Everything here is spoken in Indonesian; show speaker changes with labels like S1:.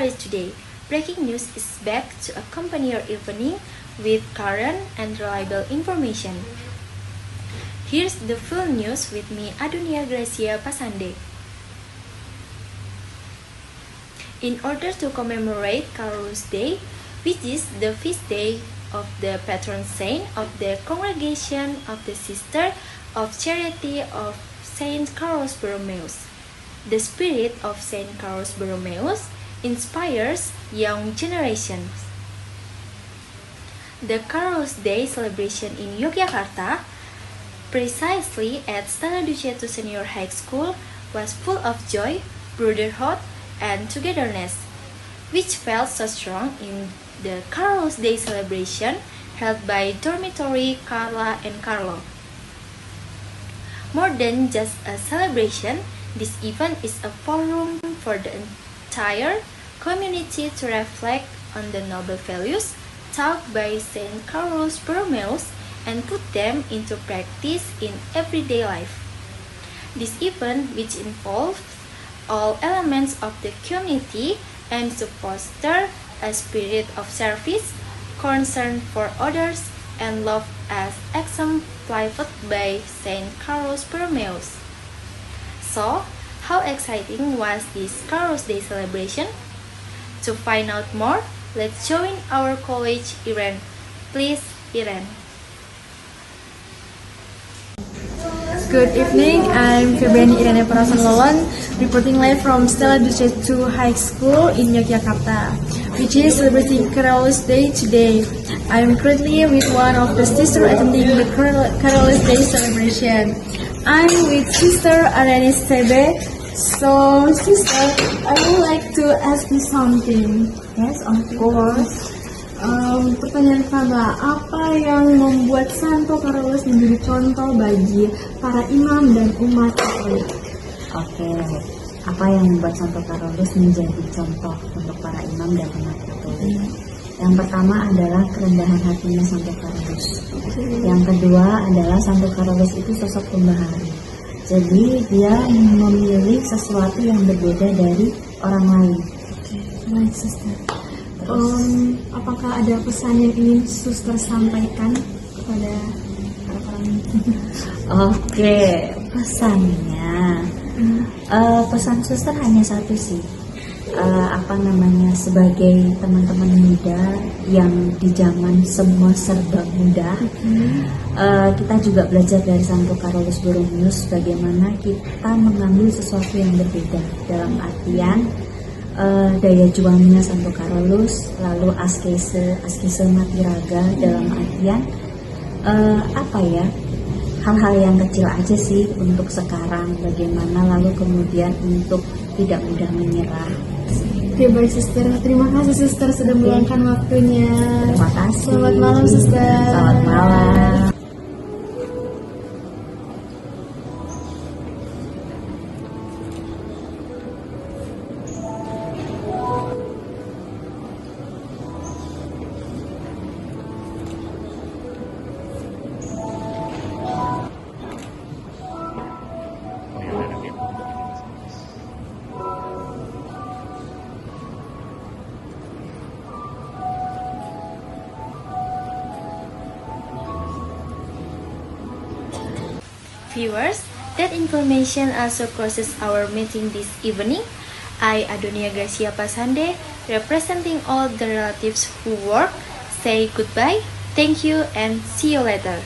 S1: started today. Breaking news is back to accompany your evening with current and reliable information. Here's the full news with me, Adunia Gracia Pasande. In order to commemorate Carolus Day, which is the feast day of the patron saint of the Congregation of the Sister of Charity of Saint Carolus Borromeus. The spirit of Saint Carolus Borromeus inspires young generations. The Carolus Day celebration in Yogyakarta, precisely at Stella Ducetu Senior High School, was full of joy, brotherhood, and togetherness, which felt so strong in the Carolus Day celebration held by Dormitory Carla and Carlo. More than just a celebration, this event is a forum for the entire community to reflect on the noble values taught by Saint Carolus Borromeus and put them into practice in everyday life. This event, which involves all elements of the community, aims to foster a spirit of service, concern for others, and love as exemplified by Saint Carolus Borromeus. So, how exciting was this Carolus Day celebration? To find out more, let's join our college Iren. Please, Iren.
S2: Good evening, I'm Febriani Irene Parasan Lolon, reporting live from Stella Ducetu High School in Yogyakarta, which is celebrating Carolus Day today. I'm currently with one of the sisters attending the Carolus Day celebration. I'm with Sister Arenis Tebe. So, sister, I would like to ask you something.
S3: Yes, of course.
S2: Pertanyaan pertama, apa yang membuat Santo Carolus menjadi contoh bagi para imam dan umat Katolik?
S3: Oke, apa yang membuat Santo Carolus menjadi contoh untuk para imam dan umat Katolik? Yang pertama adalah kerendahan hatinya Santo Carolus. Yang kedua adalah Santo Carolus itu sosok pembahari. Jadi dia memilih sesuatu yang berbeda dari orang lain.
S2: Baik, sister. Apakah ada pesan yang ingin suster sampaikan kepada para-para
S3: Oke, pesannya, pesan suster hanya satu sih. Sebagai teman-teman muda yang di zaman semua serba mudah, kita juga belajar dari Santo Carolus Borromeus bagaimana kita mengambil sesuatu yang berbeda, dalam artian daya juangnya Santo Carolus, lalu askese mati raga, dalam artian hal-hal yang kecil aja sih untuk sekarang, bagaimana lalu kemudian untuk tidak mudah menyerah.
S2: Oke, baik, sister. Terima kasih, sister, sudah meluangkan waktunya.
S3: Terima kasih.
S2: Selamat malam, sister.
S3: Selamat malam.
S1: Viewers, that information also closes our meeting this evening. I, Adonia Gracia Pasande, representing all the relatives who work, say goodbye, thank you, and see you later.